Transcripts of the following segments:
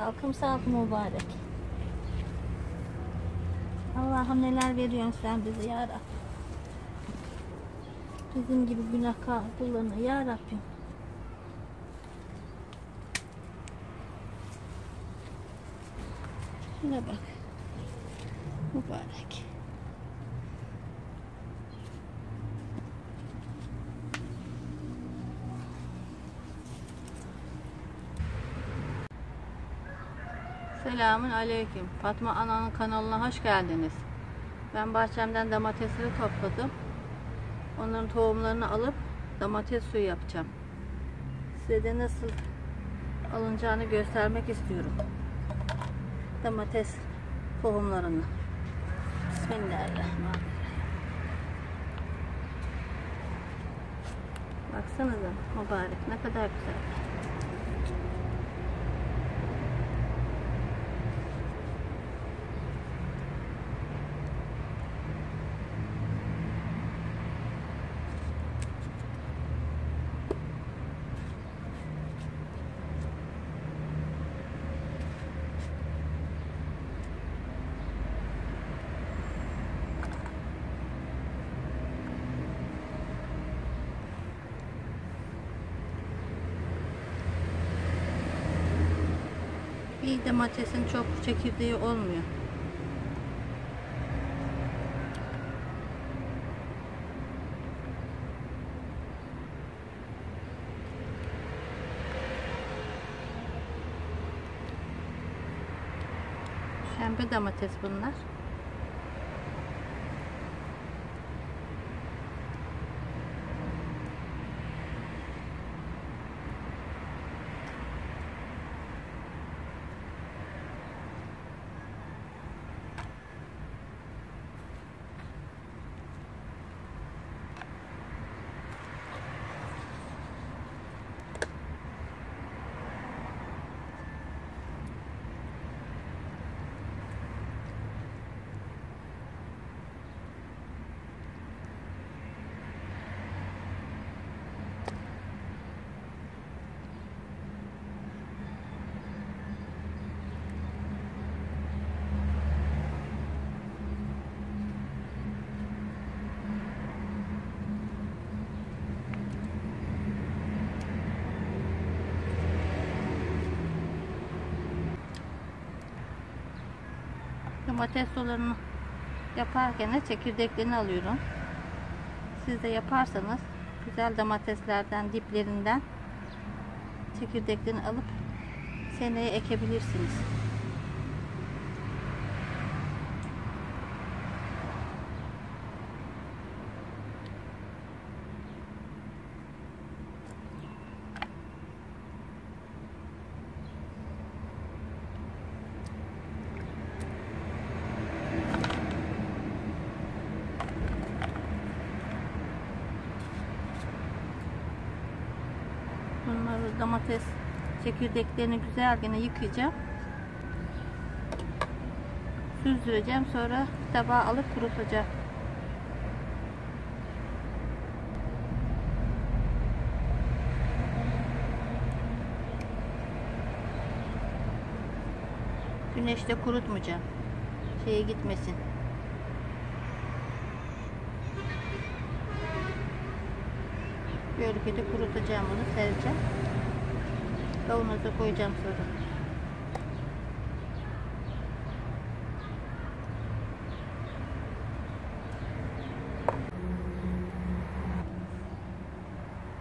Salkım salkım mübarek. Allah'ım neler veriyorsun sen bize ya Rabbim. Bizim gibi günahkar kullarına ya Rabbim. Şuna bak. Mübarek. Selamun aleyküm. Fatma Ana'nın kanalına hoş geldiniz. Ben bahçemden domatesleri topladım. Onların tohumlarını alıp domates suyu yapacağım. Size de nasıl alınacağını göstermek istiyorum. Domates tohumlarını. Bismillahirrahmanirrahim. Baksanıza mübarek ne kadar güzel. Bir domatesin çok çekirdeği olmuyor. Pembe domates bunlar. Domates sularını yaparken de çekirdeklerini alıyorum. Siz de yaparsanız güzel domateslerden diplerinden çekirdeklerini alıp seneye ekebilirsiniz. Bunları domates çekirdeklerini güzelce yıkayacağım. Süzdüreceğim. Sonra tabağa alıp kurutacağım. Güneşte kurutmayacağım. Şeye gitmesin. Gölgede kurutacağım, onu sereceğim. Kavanoza koyacağım sonra.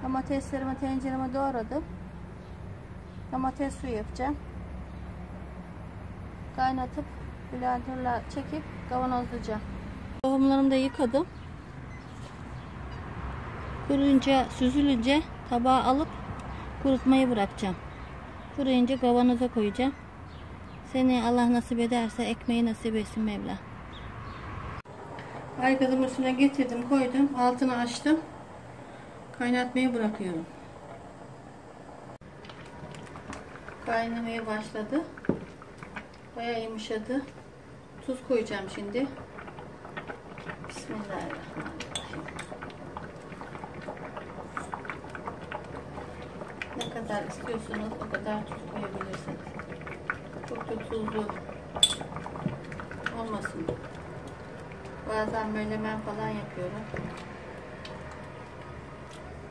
Domateslerimi tencereme doğradım. Domates suyu yapacağım. Kaynatıp blenderla çekip kavanozlayacağım. Tohumlarımı da yıkadım. Kuruyunca, süzülünce tabağa alıp kurutmayı bırakacağım. Kuruyunca kavanoza koyacağım. Seneye Allah nasip ederse ekmeği nasip etsin Mevla. Aygazımın üstüne getirdim, koydum. Altını açtım. Kaynatmayı bırakıyorum. Kaynamaya başladı. Bayağı yumuşadı. Tuz koyacağım şimdi. Bismillahirrahmanirrahim. Ne kadar istiyorsanız o kadar tuz koyabilirsiniz. Çok da tuzlu olmasın. Bazen menemen falan yapıyorum.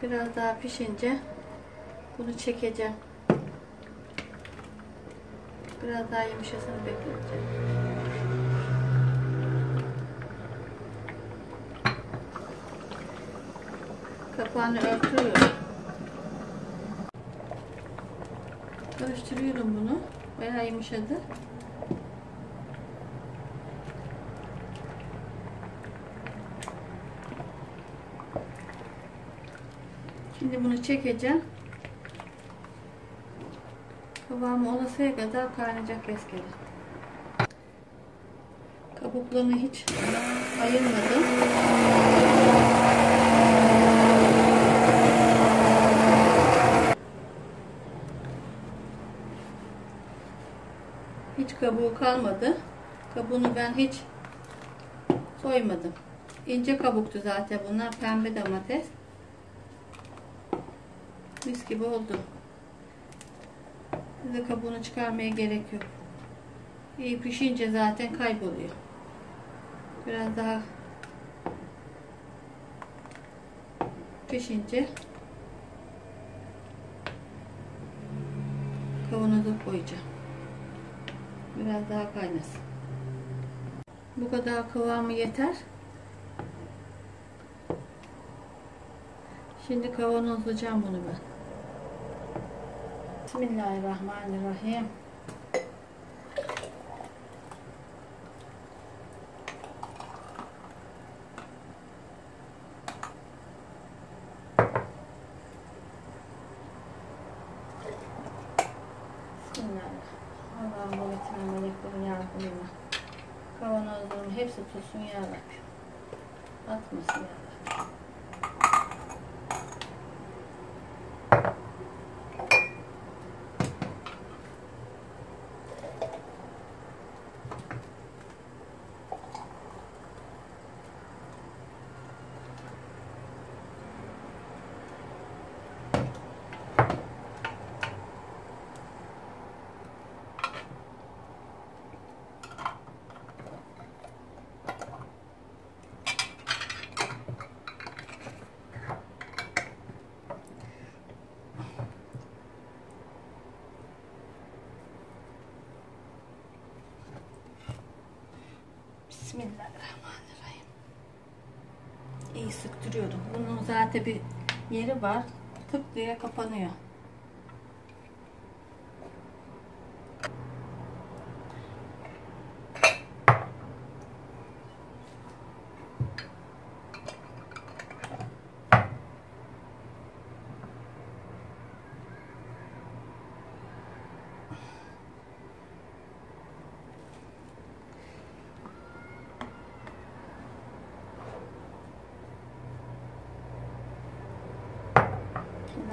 Biraz daha pişince bunu çekeceğim. Biraz daha yumuşasını bekleyeceğim. Kapağını örtüyorum. Karıştırıyorum bunu. Bayağı yumuşadı. Şimdi bunu çekeceğim. Kıvamı olasıya kadar kaynayacak beskeler. Kabuklarını hiç ayırmadım. Hiç kabuğu kalmadı. Kabuğunu ben hiç soymadım. İnce kabuktu zaten bunlar. Pembe domates. Mis gibi oldu. Size kabuğunu çıkarmaya gerek yok. İyi pişince zaten kayboluyor. Biraz daha pişince kavanoza koyacağım. Biraz daha kaynasın. Bu kadar kıvamı yeter. Şimdi kavanozlayacağım bunu ben. Bismillahirrahmanirrahim. Allah'ım bu getiren meleklerin yardımıyla kavanozların hepsi tutsun ya Rabbi. Atmasın ya Rabbi. Bismillahirrahmanirrahim. İyi sıktırıyorum. Bunun zaten bir yeri var. Tık diye kapanıyor.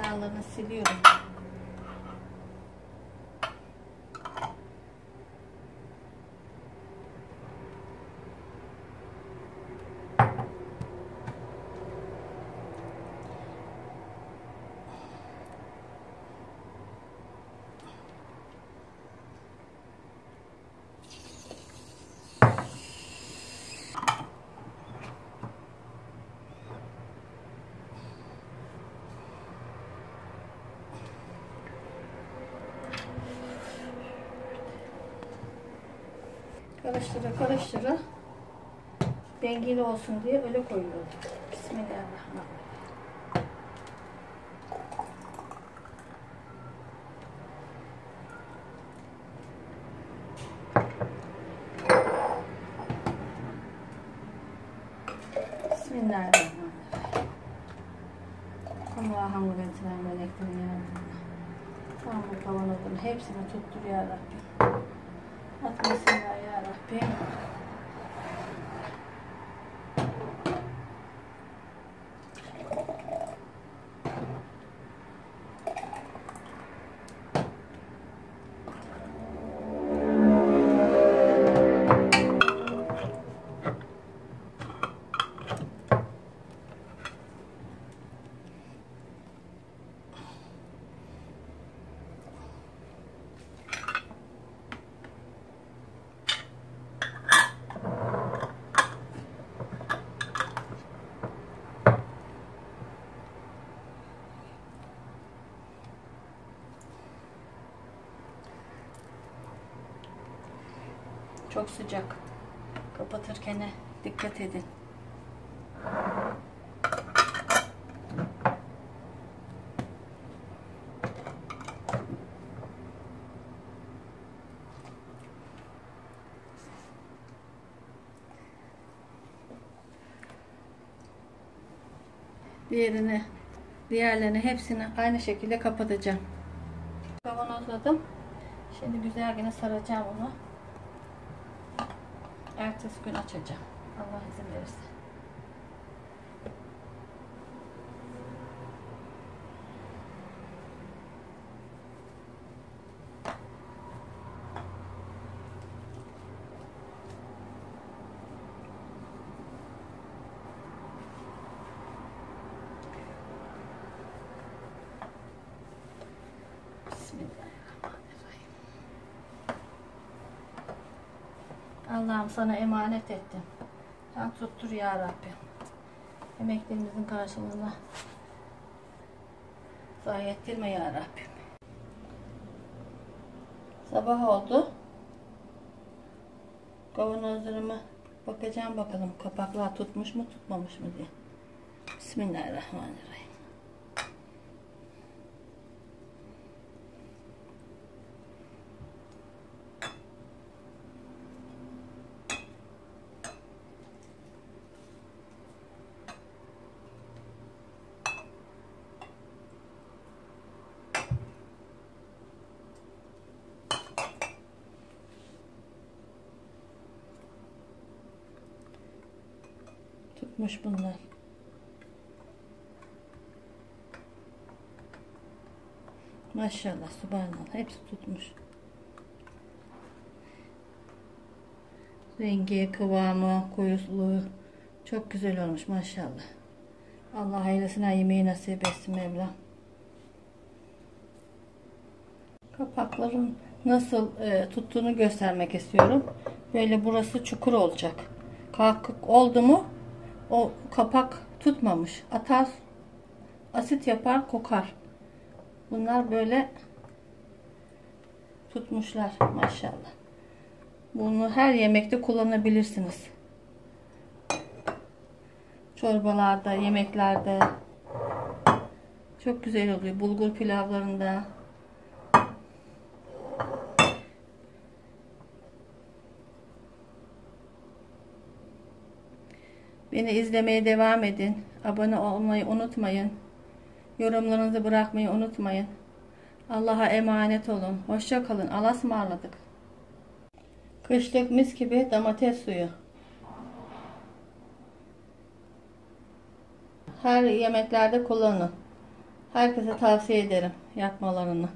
Kenarlarını siliyorum. Karıştıra karıştıra dengeli olsun diye öyle koyuyorum. Bismillahirrahmanirrahim. Bismillahirrahmanirrahim. Allah'ım getiren meleklerin yardımıyla. Tam bu kavanozun hepsini tuttur ya Rabbim. Atmasın ya Rabbim. Çok sıcak. Kapatırken dikkat edin. Diğerlerini hepsini aynı şekilde kapatacağım. Kavanozladım. Şimdi güzelce saracağım onu. Ertesi gün açacağım. Allah izin verirse. Allah'ım sana emanet ettim. Sen tuttur ya Rabbim. Emeklerimizin karşılığını zayi ettirme ya Rabbim. Sabah oldu. Kavanozlarıma bakacağım bakalım kapaklar tutmuş mu tutmamış mı diye. Bismillahirrahmanirrahim. Tutmuş bunlar. Maşallah, subhanallah, hepsi tutmuş. Rengi, kıvamı, koyuluğu çok güzel olmuş maşallah. Allah hayırlısına yemeği nasip etsin Mevlam. Kapakların nasıl tuttuğunu göstermek istiyorum. Böyle burası çukur olacak. Kalkık oldu mu o kapak tutmamış. Atar, asit yapar, kokar. Bunlar böyle tutmuşlar maşallah. Bunu her yemekte kullanabilirsiniz. Çorbalarda, yemeklerde çok güzel oluyor. Bulgur pilavlarında. Beni izlemeye devam edin. Abone olmayı unutmayın. Yorumlarınızı bırakmayı unutmayın. Allah'a emanet olun. Hoşça kalın. Allah'a ısmarladık. Kışlık mis gibi domates suyu. Her yemeklerde kullanın. Herkese tavsiye ederim yapmalarını.